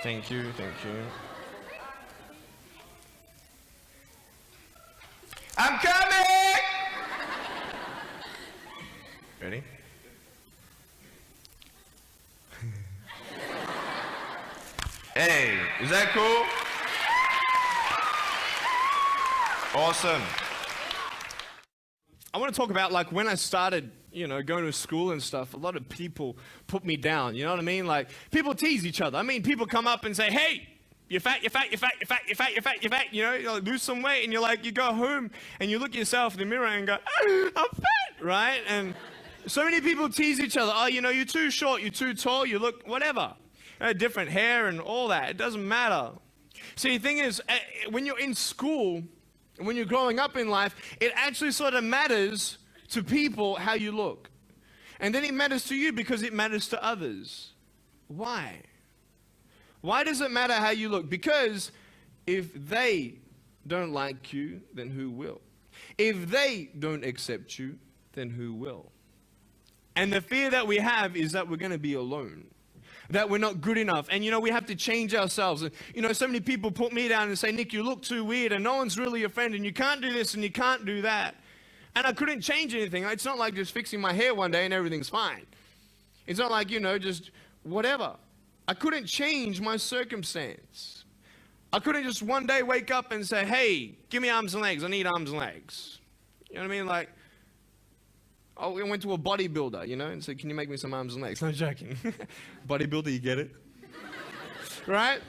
Thank you, thank you. I'm coming! Ready? Hey, is that cool? Awesome. I want to talk about like when I started, you know, going to school and stuff, a lot of people put me down, you know what I mean? Like people tease each other. I mean, people come up and say, hey, you're fat, you're fat, you're fat, you're fat, you're fat, you're fat, you're fat, you know, you lose some weight, and you're like, you go home and you look at yourself in the mirror and go, oh, I'm fat, right? And so many people tease each other. Oh, you know, you're too short, you're too tall, you look whatever. Different hair and all that. It doesn't matter. See, the thing is, when you're in school, when you're growing up in life, it actually sort of matters to people how you look. And then it matters to you because it matters to others. Why? Why does it matter how you look? Because if they don't like you, then who will? If they don't accept you, then who will? And the fear that we have is that we're going to be alone, that we're not good enough. And, you know, we have to change ourselves. And, you know, so many people put me down and say, Nick, you look too weird and no one's really your friend and you can't do this and you can't do that. And I couldn't change anything. It's not like just fixing my hair one day and everything's fine. It's not like, you know, just whatever. I couldn't change my circumstance. I couldn't just one day wake up and say, hey, give me arms and legs. I need arms and legs. You know what I mean? Like, I went to a bodybuilder, you know, and said, can you make me some arms and legs? No joking. Bodybuilder, you get it? Right?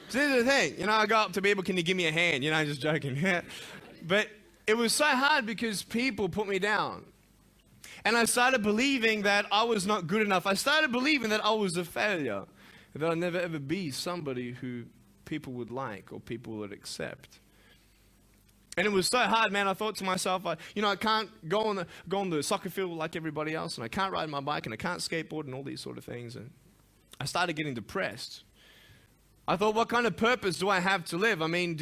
So this is the thing. You know, I go up to people, can you give me a hand? You know, I'm just joking. But it was so hard because people put me down. And I started believing that I was not good enough. I started believing that I was a failure. That I'd never ever be somebody who people would like or people would accept. And it was so hard, man. I thought to myself, you know, I can't go on the soccer field like everybody else, and I can't ride my bike, and I can't skateboard, and all these sort of things. And I started getting depressed. I thought, what kind of purpose do I have to live? I mean,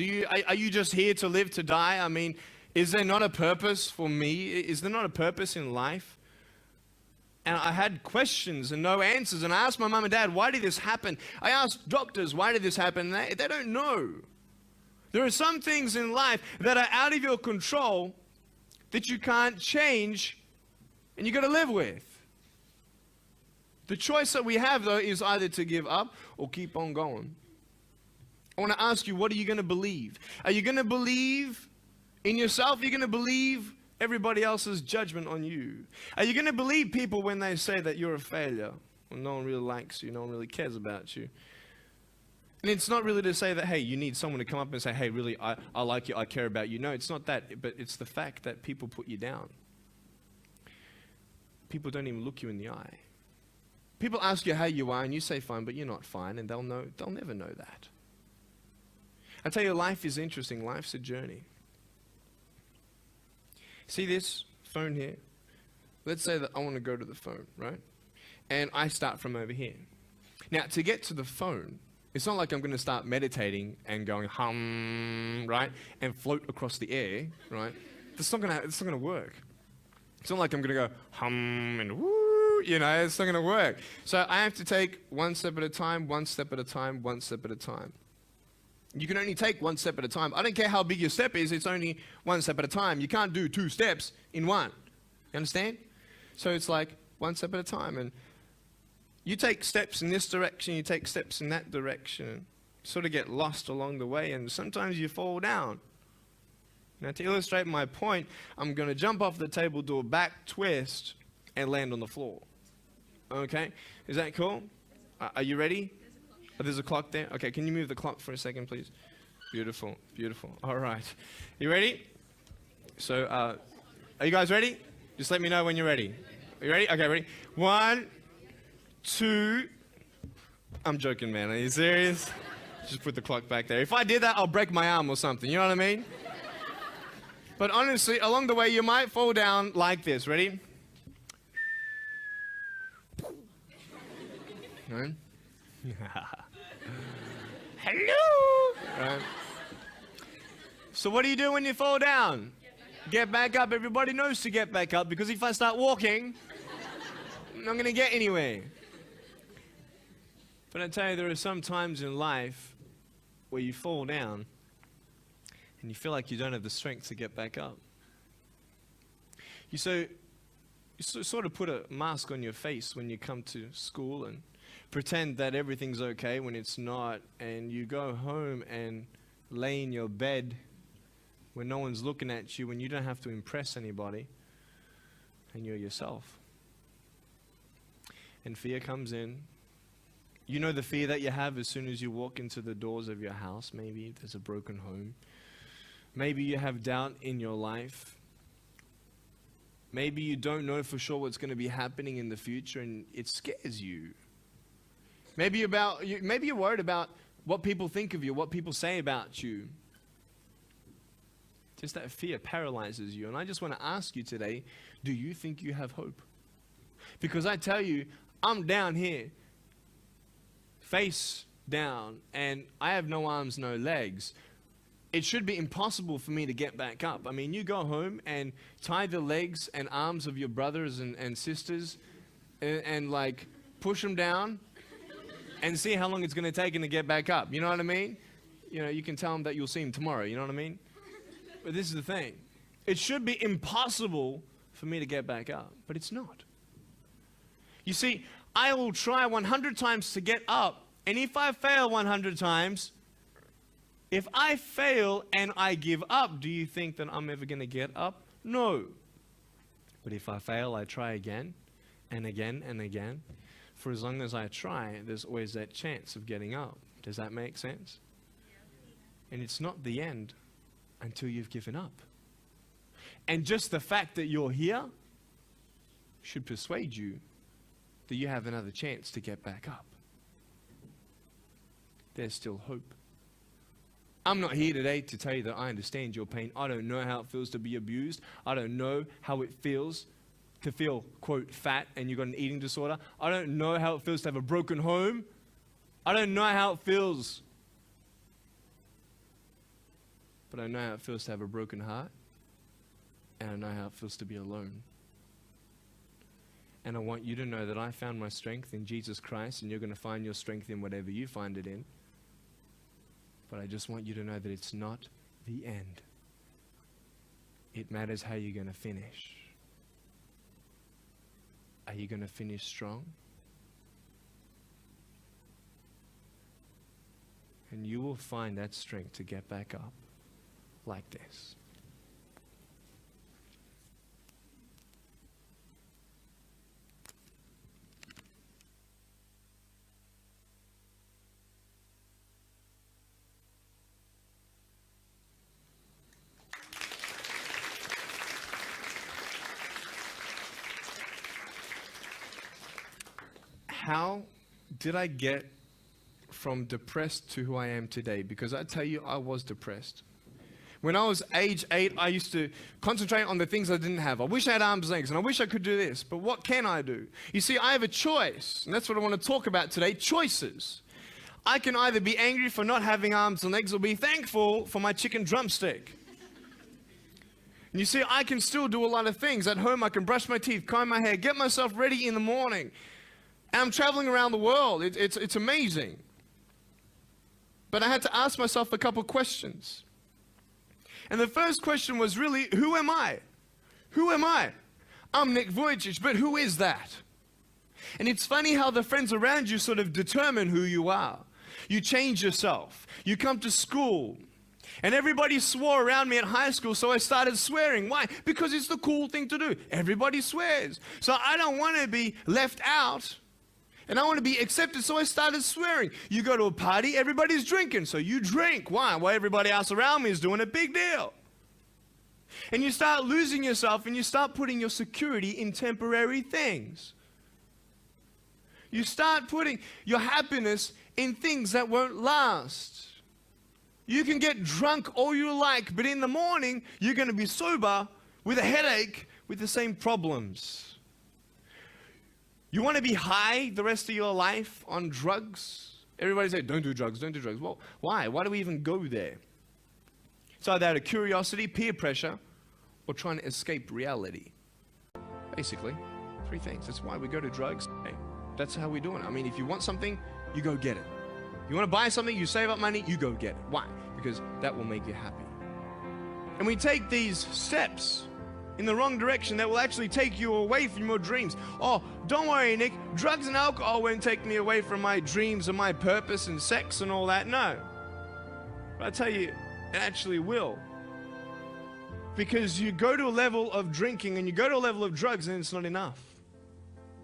are you just here to live to die? I mean, is there not a purpose for me? Is there not a purpose in life? And I had questions and no answers. And I asked my mum and dad, why did this happen? I asked doctors, why did this happen? And they don't know. There are some things in life that are out of your control that you can't change and you got to live with. The choice that we have, though, is either to give up or keep on going. I want to ask you, what are you going to believe? Are you going to believe in yourself? Are you going to believe everybody else's judgment on you? Are you going to believe people when they say that you're a failure? When no one really likes you, no one really cares about you. And it's not really to say that, hey, you need someone to come up and say, hey, really, I like you, I care about you. No, it's not that, but it's the fact that people put you down. People don't even look you in the eye. People ask you how you are, and you say fine, but you're not fine, and they'll never know that. I tell you, life is interesting. Life's a journey. See this phone here? Let's say that I want to go to the phone, right? And I start from over here. Now, to get to the phone, it's not like I'm going to start meditating and going hum, right? And float across the air, right? It's not going to work. It's not like I'm going to go hum and woo, you know, it's not going to work. So I have to take one step at a time, one step at a time, one step at a time. You can only take one step at a time. I don't care how big your step is, it's only one step at a time. You can't do 2 steps in one. You understand? So it's like one step at a time. And you take steps in this direction, you take steps in that direction, sort of get lost along the way, and sometimes you fall down. Now, to illustrate my point, I'm going to jump off the table, do a back twist, and land on the floor. Okay? Is that cool? Are you ready? Oh, there's a clock there? Okay, can you move the clock for a second, please? Beautiful, beautiful. All right. You ready? So, are you guys ready? Just let me know when you're ready. Are you ready? Okay, ready? 1, 2. I'm joking, man. Are you serious? Just put the clock back there. If I did that, I'll break my arm or something. You know what I mean? But honestly, along the way, you might fall down like this. Ready? Right? Hello! Right. So what do you do when you fall down? Get back up. Everybody knows to get back up, because if I start walking, I'm not going to get anywhere. But I tell you, there are some times in life where you fall down and you feel like you don't have the strength to get back up. You sort of put a mask on your face when you come to school and pretend that everything's okay when it's not, and you go home and lay in your bed when no one's looking at you, when you don't have to impress anybody, and you're yourself. And fear comes in. You know the fear that you have as soon as you walk into the doors of your house. Maybe there's a broken home. Maybe you have doubt in your life. Maybe you don't know for sure what's going to be happening in the future, and it scares you. Maybe you're worried about what people think of you, what people say about you. Just that fear paralyzes you. And I just want to ask you today, do you think you have hope? Because I tell you, I'm down here, face down, and I have no arms, no legs. It should be impossible for me to get back up. I mean, you go home and tie the legs and arms of your brothers and sisters and like push them down and see how long it's going to take them to get back up. You know what I mean? You know, you can tell them that you'll see them tomorrow. You know what I mean? But this is the thing. It should be impossible for me to get back up, but it's not. You see, I will try 100 times to get up, and if I fail 100 times, if I fail and I give up, do you think that I'm ever going to get up? No. But if I fail, I try again and again and again. For as long as I try, there's always that chance of getting up. Does that make sense? And it's not the end until you've given up. And just the fact that you're here should persuade you that you have another chance to get back up. There's still hope. I'm not here today to tell you that I understand your pain. I don't know how it feels to be abused. I don't know how it feels to feel, quote, fat and you've got an eating disorder. I don't know how it feels to have a broken home. I don't know how it feels. But I know how it feels to have a broken heart. And I know how it feels to be alone. And I want you to know that I found my strength in Jesus Christ, and you're going to find your strength in whatever you find it in. But I just want you to know that it's not the end. It matters how you're going to finish. Are you going to finish strong? And you will find that strength to get back up like this. How did I get from depressed to who I am today? Because I tell you, I was depressed. When I was age 8, I used to concentrate on the things I didn't have. I wish I had arms and legs, and I wish I could do this, but what can I do? You see, I have a choice, and that's what I want to talk about today, choices. I can either be angry for not having arms and legs or be thankful for my chicken drumstick. And you see, I can still do a lot of things. At home, I can brush my teeth, comb my hair, get myself ready in the morning. And I'm traveling around the world. It's amazing. But I had to ask myself a couple questions. And the first question was really, who am I? Who am I? I'm Nich Vujicic, but who is that? And it's funny how the friends around you sort of determine who you are. You change yourself. You come to school. And everybody swore around me at high school, so I started swearing. Why? Because it's the cool thing to do. Everybody swears. So I don't want to be left out. And I want to be accepted, so I started swearing. You go to a party, everybody's drinking, so you drink. Why? Well, everybody else around me is doing a big deal. And you start losing yourself, and you start putting your security in temporary things. You start putting your happiness in things that won't last. You can get drunk all you like, but in the morning, you're going to be sober with a headache with the same problems. You want to be high the rest of your life on drugs? Everybody say, don't do drugs, don't do drugs. Well, why? Why do we even go there? It's either out of curiosity, peer pressure, or trying to escape reality. Basically, 3 things. That's why we go to drugs. Hey, that's how we're doing it. I mean, if you want something, you go get it. You want to buy something, you save up money, you go get it. Why? Because that will make you happy. And we take these steps in the wrong direction that will actually take you away from your dreams. Oh, don't worry, Nick. Drugs and alcohol won't take me away from my dreams and my purpose and sex and all that. No. But I tell you, it actually will. Because you go to a level of drinking and you go to a level of drugs and it's not enough.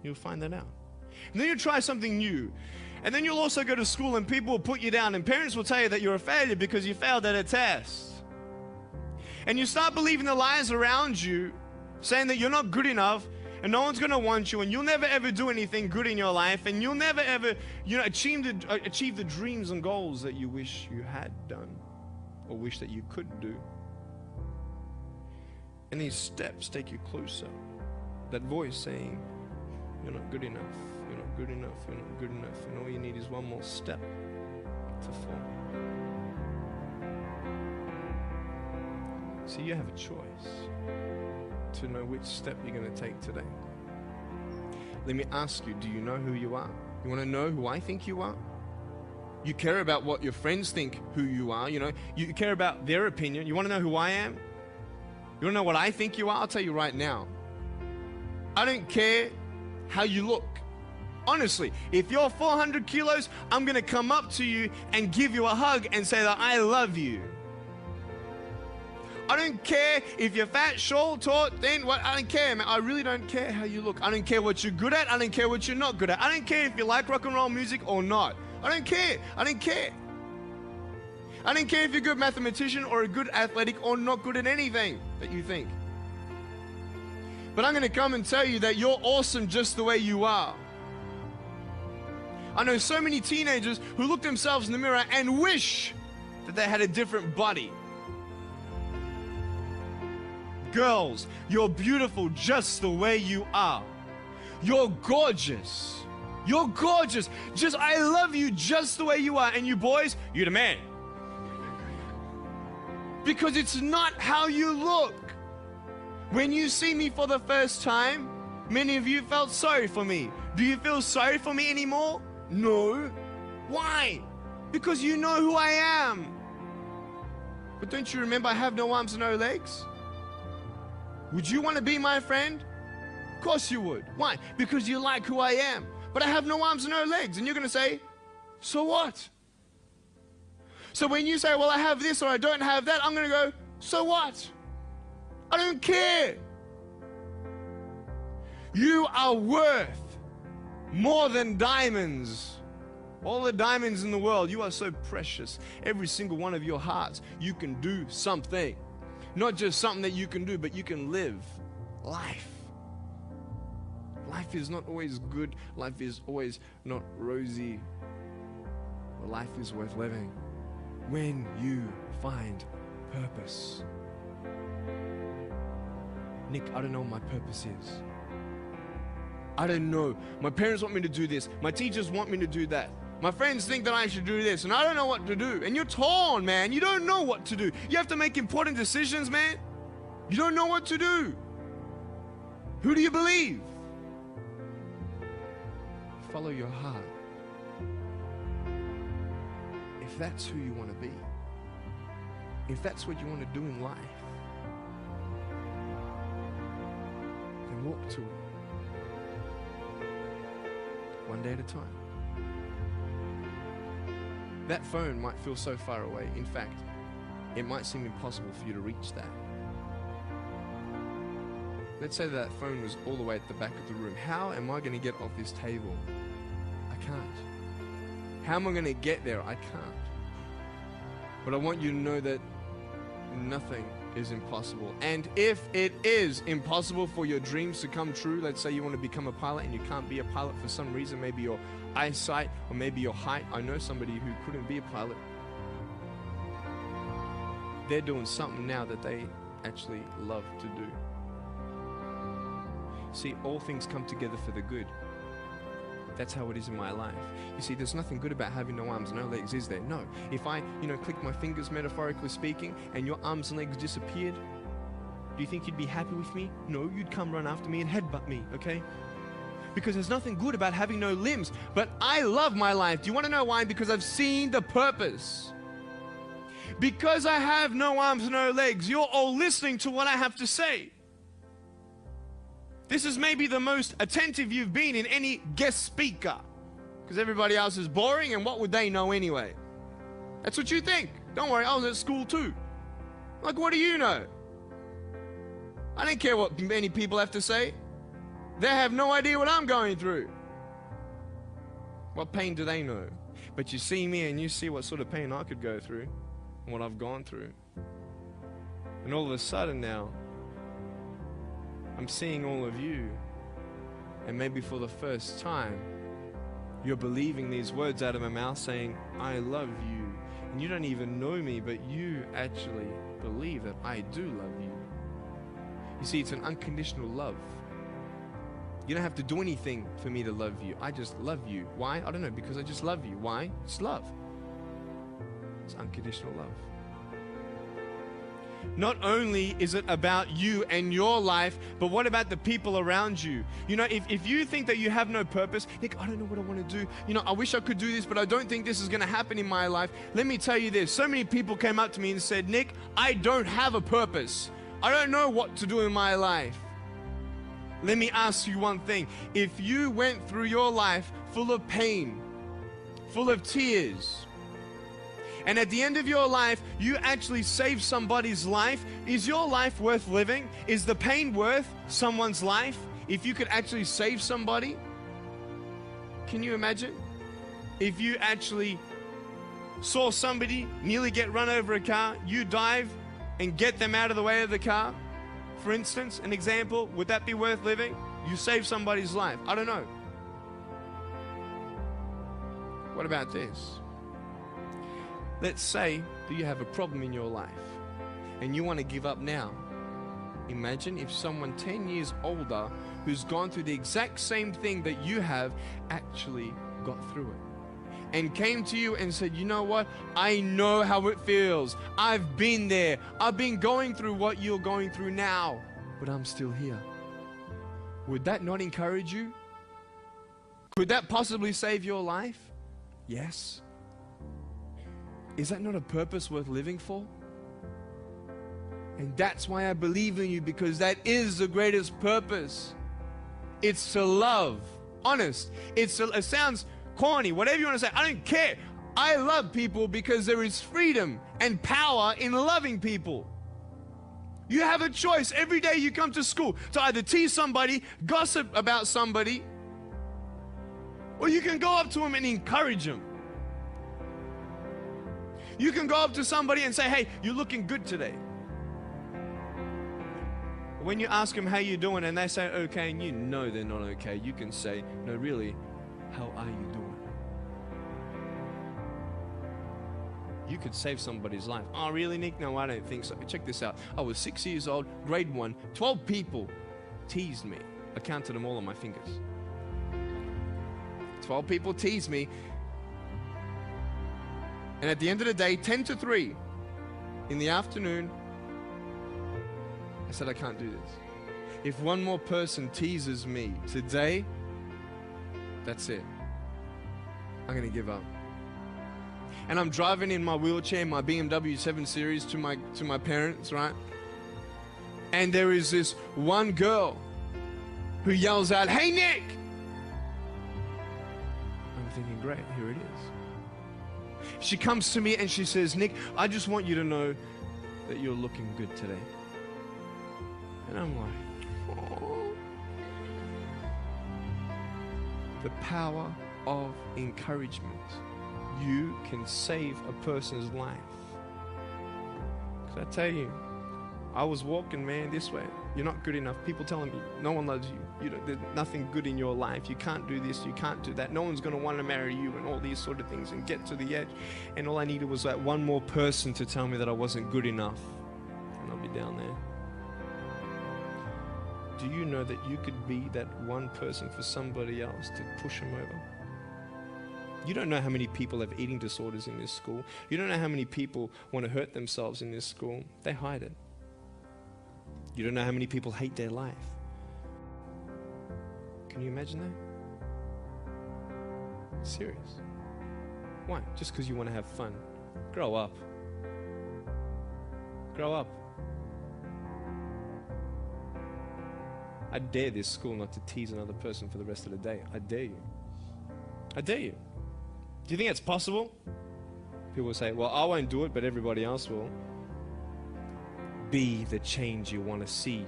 You'll find that out. And then you try something new. And then you'll also go to school and people will put you down and parents will tell you that you're a failure because you failed at a test. And you start believing the lies around you, saying that you're not good enough and no one's going to want you and you'll never ever do anything good in your life and you'll never ever, achieve the dreams and goals that you wish you had done or wish that you could do. And these steps take you closer. That voice saying, you're not good enough, you're not good enough, you're not good enough, and all you need is one more step to fall. So you have a choice to know which step you're going to take today. Let me ask you, do you know who you are? You want to know who I think you are? You care about what your friends think who you are, you care about their opinion. You want to know who I am? You want to know what I think you are? I'll tell you right now. I don't care how you look. Honestly, if you're 400 kilos, I'm going to come up to you and give you a hug and say that I love you. I don't care if you're fat, short, tall, thin, what, I don't care, man. I really don't care how you look. I don't care what you're good at. I don't care what you're not good at. I don't care if you like rock and roll music or not. I don't care. I don't care. I don't care if you're a good mathematician or a good athletic or not good at anything that you think. But I'm going to come and tell you that you're awesome just the way you are. I know so many teenagers who look themselves in the mirror and wish that they had a different body. Girls, you're beautiful just the way you are. You're gorgeous. You're gorgeous. I love you just the way you are. And you boys, you're the man. Because it's not how you look. When you see me for the first time, many of you felt sorry for me. Do you feel sorry for me anymore? No. Why? Because you know who I am. But don't you remember I have no arms and no legs? Would you want to be my friend? Of course you would. Why? Because you like who I am. But I have no arms and no legs. And you're going to say, so what? So when you say, well, I have this or I don't have that, I'm going to go, so what? I don't care. You are worth more than diamonds. All the diamonds in the world, you are so precious. Every single one of your hearts, you can do something. Not just something that you can do, but you can live life. Life is not always good. Life is always not rosy. But life is worth living when you find purpose. Nick, I don't know what my purpose is. I don't know. My parents want me to do this. My teachers want me to do that. My friends think that I should do this, and I don't know what to do. And you're torn, man. You don't know what to do. You have to make important decisions, man. You don't know what to do. Who do you believe? Follow your heart. If that's who you want to be, if that's what you want to do in life, then walk to it. One day at a time. That phone might feel so far away. In fact, it might seem impossible for you to reach that. Let's say that phone was all the way at the back of the room. How am I going to get off this table? I can't. How am I going to get there? I can't. But I want you to know that nothing is impossible. And if it is impossible for your dreams to come true, let's say you want to become a pilot and you can't be a pilot for some reason, maybe your eyesight or maybe your height. I know somebody who couldn't be a pilot. They're doing something now that they actually love to do. See, all things come together for the good. That's how it is in my life. You see, there's nothing good about having no arms, no legs, is there? No. If I, click my fingers, metaphorically speaking, and your arms and legs disappeared, do you think you'd be happy with me? No, you'd come run after me and headbutt me, okay? because there's nothing good about having no limbs. But I love my life. Do you want to know why? Because I've seen the purpose. Because I have no arms, no legs, you're all listening to what I have to say. This is maybe the most attentive you've been in any guest speaker, because everybody else is boring, and what would they know anyway? That's what you think. Don't worry, I was at school too. Like, what do you know? I don't care what many people have to say. They have no idea what I'm going through. What pain do they know? But you see me and you see what sort of pain I could go through and what I've gone through. And all of a sudden now, I'm seeing all of you, and maybe for the first time, you're believing these words out of my mouth saying, I love you. And you don't even know me, but you actually believe that I do love you. You see, it's an unconditional love. You don't have to do anything for me to love you. I just love you. Why? I don't know, because I just love you. Why? It's love. It's unconditional love. Not only is it about you and your life, but what about the people around you? You know, if you think that you have no purpose, Nick, I don't know what I want to do. You know, I wish I could do this, but I don't think this is going to happen in my life. Let me tell you this. So many people came up to me and said, Nick, I don't have a purpose. I don't know what to do in my life. Let me ask you one thing. If you went through your life full of pain, full of tears, and at the end of your life, you actually saved somebody's life, is your life worth living? Is the pain worth someone's life if you could actually save somebody? Can you imagine? If you actually saw somebody nearly get run over a car, you dive and get them out of the way of the car, for instance, an example, would that be worth living? You save somebody's life. I don't know. What about this? Let's say that you have a problem in your life and you want to give up now. Imagine if someone 10 years older who's gone through the exact same thing that you have actually got through it and came to you and said, you know what? I know how it feels. I've been there. I've been going through what you're going through now, but I'm still here. Would that not encourage you? Could that possibly save your life? Yes. Is that not a purpose worth living for? And that's why I believe in you, because that is the greatest purpose. It's to love. Honest. It sounds corny, whatever you want to say. I don't care. I love people because there is freedom and power in loving people. You have a choice every day you come to school to either tease somebody, gossip about somebody, or you can go up to them and encourage them. You can go up to somebody and say, hey, you're looking good today. When you ask them how you doing and they say okay, and you know they're not okay, you can say, no, really, how are you doing? You could save somebody's life. Oh, really, Nick? No, I don't think so. Check this out. I was 6 years old, grade 1. 12 people teased me. I counted them all on my fingers. 12 people teased me. And at the end of the day, 10 to 3 in the afternoon, I said, I can't do this. If one more person teases me today, that's it. I'm going to give up. And I'm driving in my wheelchair, my BMW 7 Series to my parents, right? And there is this one girl who yells out, hey, Nick! I'm thinking, great, here it is. She comes to me and she says, Nick, I just want you to know that you're looking good today. And I'm like, oh. The power of encouragement. You can save a person's life. Because I tell you, I was walking, man, this way. You're not good enough. People telling me, no one loves you. There's nothing good in your life. You can't do this. You can't do that. No one's going to want to marry you and all these sort of things, and get to the edge. And all I needed was that one more person to tell me that I wasn't good enough. And I'll be down there. Do you know that you could be that one person for somebody else to push them over? You don't know how many people have eating disorders in this school. You don't know how many people want to hurt themselves in this school. They hide it. You don't know how many people hate their life. Can you imagine that? Serious. Why? Just because you want to have fun. Grow up. Grow up. I dare this school not to tease another person for the rest of the day. I dare you. I dare you. Do you think it's possible? People will say, well, I won't do it, but everybody else will. Be the change you want to see.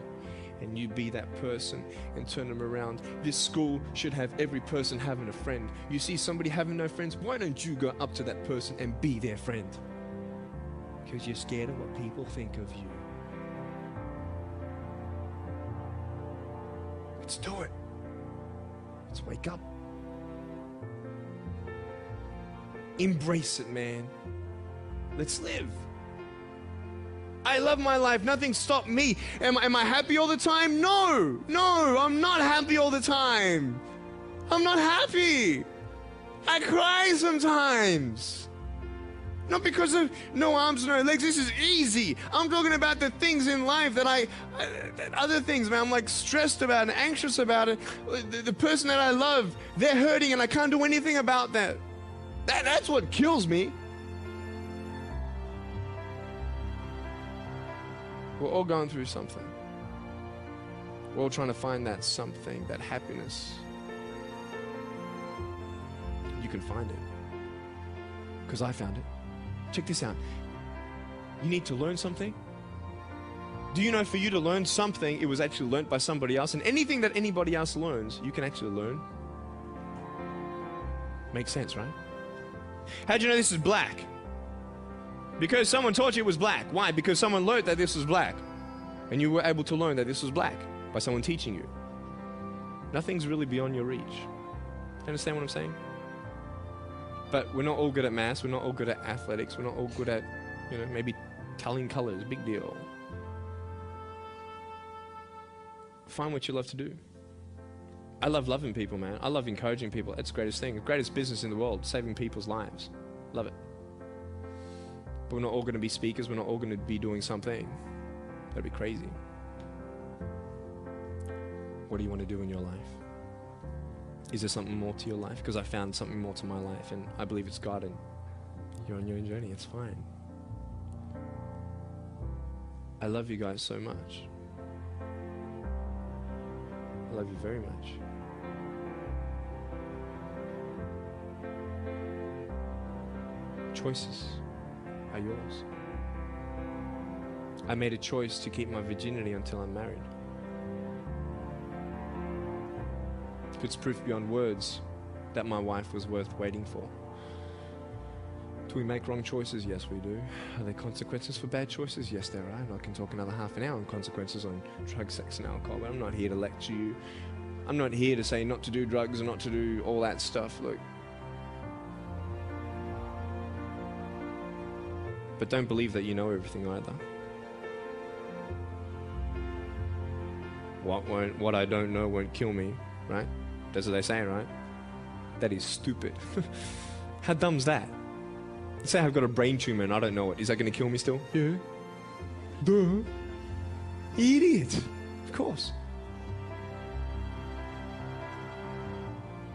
And you be that person and turn them around. This school should have every person having a friend. You see somebody having no friends, why don't you go up to that person and be their friend? Because you're scared of what people think of you. Let's do it. Let's wake up. Embrace it, man. Let's live. I love my life. Nothing stopped me. Am I happy all the time? No. No, I'm not happy all the time. I'm not happy. I cry sometimes. Not because of no arms, no legs. This is easy. I'm talking about the things in life that other things, man, I'm like stressed about and anxious about it. The person that I love, they're hurting and I can't do anything about that. That's what kills me. We're all going through something. We're all trying to find that something, that happiness. You can find it. Because I found it. Check this out. You need to learn something. Do you know for you to learn something, it was actually learnt by somebody else? And anything that anybody else learns, you can actually learn. Makes sense, right? How'd you know this is black? Because someone taught you it was black. Why? Because someone learned that this was black. And you were able to learn that this was black by someone teaching you. Nothing's really beyond your reach. Understand what I'm saying? But we're not all good at maths. We're not all good at athletics. We're not all good at, maybe telling colors. Big deal. Find what you love to do. I love loving people, man. I love encouraging people. It's the greatest thing. The greatest business in the world. Saving people's lives. Love it. But we're not all going to be speakers. We're not all going to be doing something. That'd be crazy. What do you want to do in your life? Is there something more to your life? Because I found something more to my life, and I believe it's God, and you're on your own journey. It's fine. I love you guys so much. I love you very much. Choices are yours. I made a choice to keep my virginity until I'm married. It's proof beyond words that my wife was worth waiting for. Do we make wrong choices? Yes, we do. Are there consequences for bad choices? Yes, there are. And I can talk another half an hour on consequences on drugs, sex, and alcohol, but I'm not here to lecture you. I'm not here to say not to do drugs and not to do all that stuff. Look. But don't believe that you know everything either. What I don't know won't kill me, right? That's what they say, right? That is stupid. How dumb's that? Let's say I've got a brain tumor and I don't know it. Is that going to kill me still? Yeah. Duh. Idiot. Of course.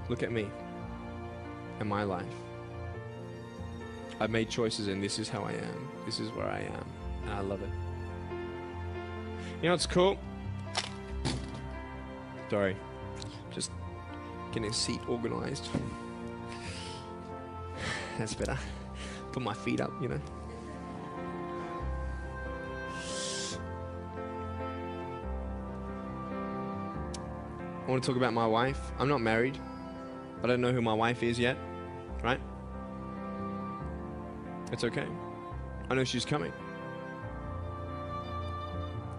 Look at me and my life. I've made choices and this is how I am. This is where I am. And I love it. You know what's cool? Sorry. Just getting a seat organized. That's better. Put my feet up, I want to talk about my wife. I'm not married. I don't know who my wife is yet, right? It's okay. I know she's coming.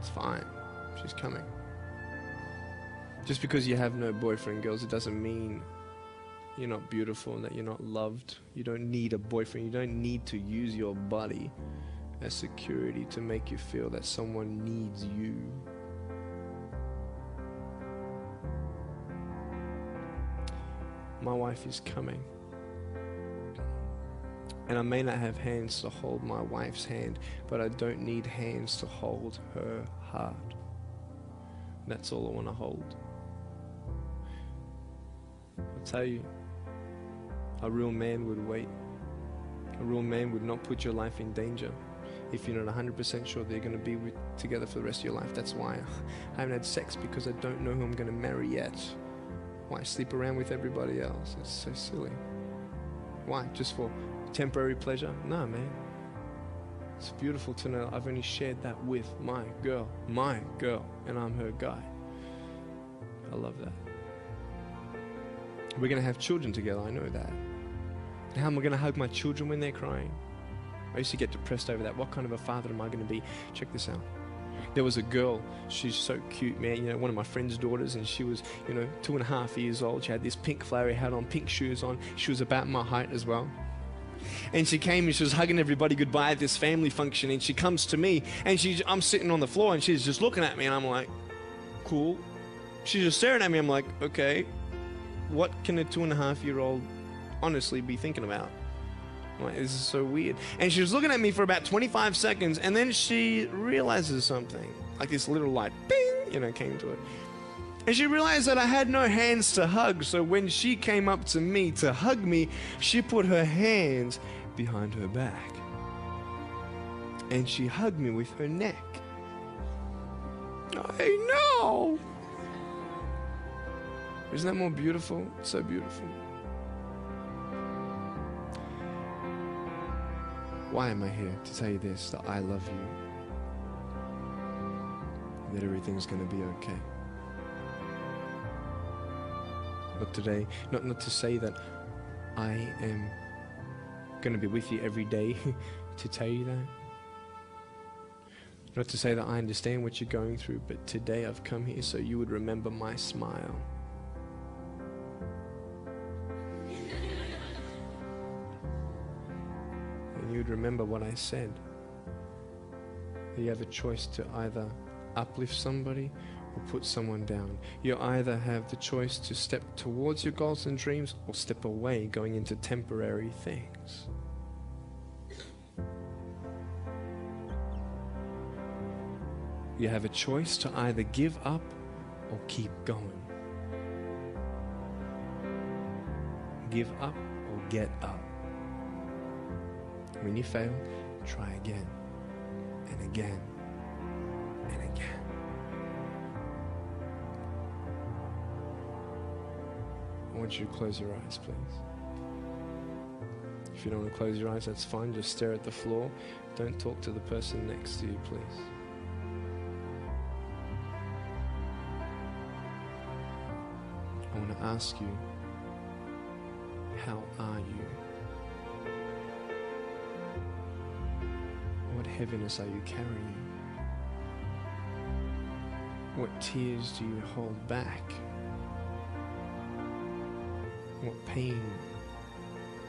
It's fine. She's coming. Just because you have no boyfriend, girls, it doesn't mean you're not beautiful and that you're not loved. You don't need a boyfriend. You don't need to use your body as security to make you feel that someone needs you. My wife is coming. And I may not have hands to hold my wife's hand, but I don't need hands to hold her heart. That's all I want to hold. I tell you, a real man would wait. A real man would not put your life in danger if you're not 100% sure that you're going to be together for the rest of your life. That's why I haven't had sex, because I don't know who I'm going to marry yet. Why sleep around with everybody else? It's so silly. Why? Just for temporary pleasure? No, man. It's beautiful to know I've only shared that with my girl, and I'm her guy. I love that. We're going to have children together, I know that. How am I going to hug my children when they're crying? I used to get depressed over that. What kind of a father am I going to be? Check this out. There was a girl, she's so cute, man, you know, one of my friend's daughters, and she was, 2.5 years old. She had this pink flowery hat on, pink shoes on. She was about my height as well. And she came and she was hugging everybody goodbye at this family function, and she comes to me, and I'm sitting on the floor, and she's just looking at me, and I'm like, cool. She's just staring at me. I'm like, okay, what can a 2.5-year-old honestly be thinking about? I'm like, this is so weird. And she was looking at me for about 25 seconds, and then she realizes something. Like this little light, bing, came to it. And she realized that I had no hands to hug, so when she came up to me to hug me, she put her hands behind her back. And she hugged me with her neck. I know! Isn't that more beautiful? It's so beautiful. Why am I here? To tell you this, that I love you. That everything's going to be okay. Not today, not to say that I am going to be with you every day to tell you that. Not to say that I understand what you're going through, but today I've come here so you would remember my smile. And you would remember what I said. That you have a choice to either uplift somebody or put someone down. You either have the choice to step towards your goals and dreams or step away, going into temporary things. You have a choice to either give up or keep going. Give up or get up. When you fail, try again and again and again. I want you to close your eyes, please. If you don't want to close your eyes, that's fine. Just stare at the floor. Don't talk to the person next to you, please. I want to ask you, how are you? What heaviness are you carrying? What tears do you hold back? What pain,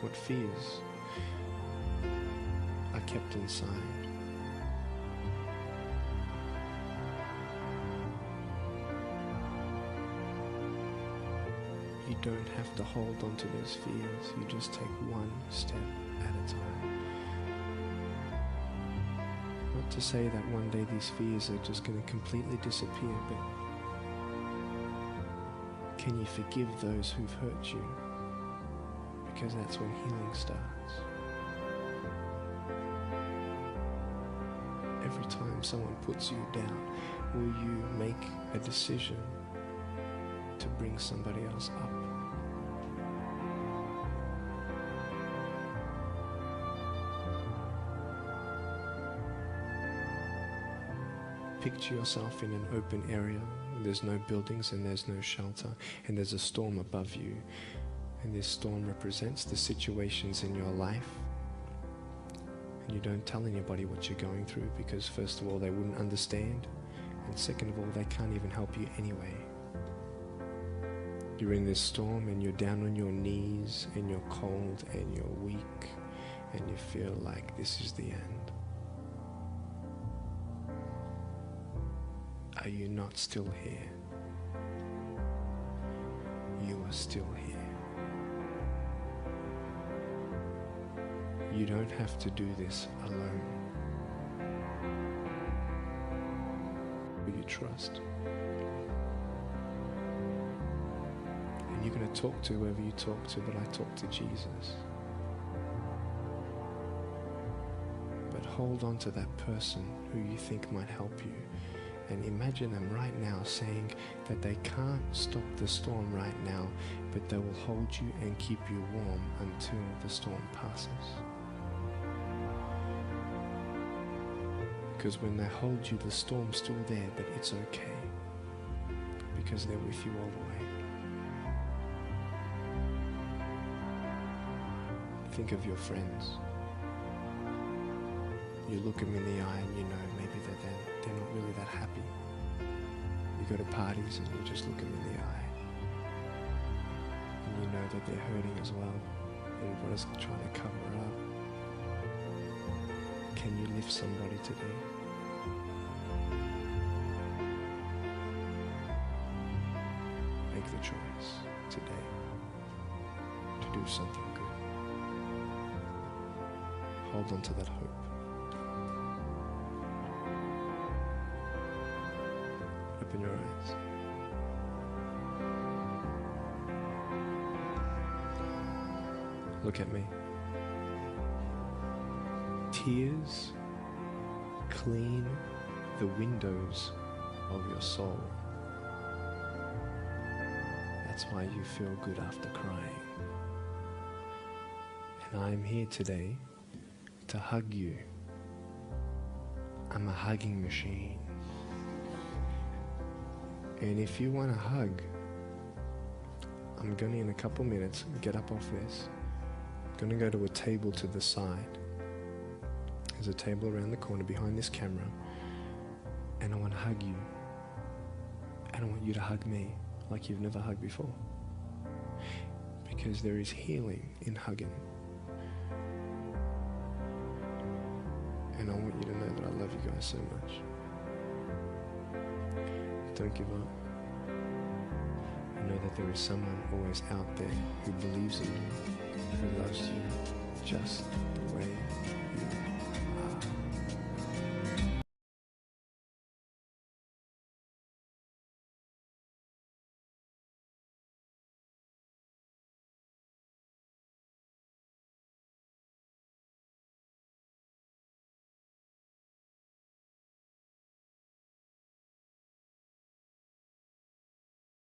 what fears are kept inside? You don't have to hold on to those fears. You just take one step at a time. Not to say that one day these fears are just going to completely disappear, but can you forgive those who've hurt you? Because that's when healing starts. Every time someone puts you down, will you make a decision to bring somebody else up? Picture yourself in an open area. There's no buildings and there's no shelter, and there's a storm above you. And this storm represents the situations in your life. And you don't tell anybody what you're going through, because first of all, they wouldn't understand. And second of all, they can't even help you anyway. You're in this storm and you're down on your knees and you're cold and you're weak and you feel like this is the end. Are you not still here? You are still here. You don't have to do this alone. Will you trust? And you're going going to talk to whoever you talk to, but I talk to Jesus. But hold on to that person who you think might help you. And imagine them right now saying that they can't stop the storm right now, but they will hold you and keep you warm until the storm passes. Because when they hold you, the storm's still there, but it's okay. Because they're with you all the way. Think of your friends. You look them in the eye and you know maybe they're not really that happy. You go to parties and you just look them in the eye. And you know that they're hurting as well. Everybody's trying to cover it up. Can you lift somebody today? Make the choice today to do something good. Hold on to that hope. Open your eyes. Look at me. Tears clean the windows of your soul. That's why you feel good after crying. And I'm here today to hug you. I'm a hugging machine. And if you want a hug, I'm going to, in a couple minutes, get up off this. I'm going to go to a table to the side. There's a table around the corner behind this camera. And I want to hug you. And I want you to hug me like you've never hugged before. Because there is healing in hugging. And I want you to know that I love you guys so much. Don't give up. I know that there is someone always out there who believes in you, who loves you just the way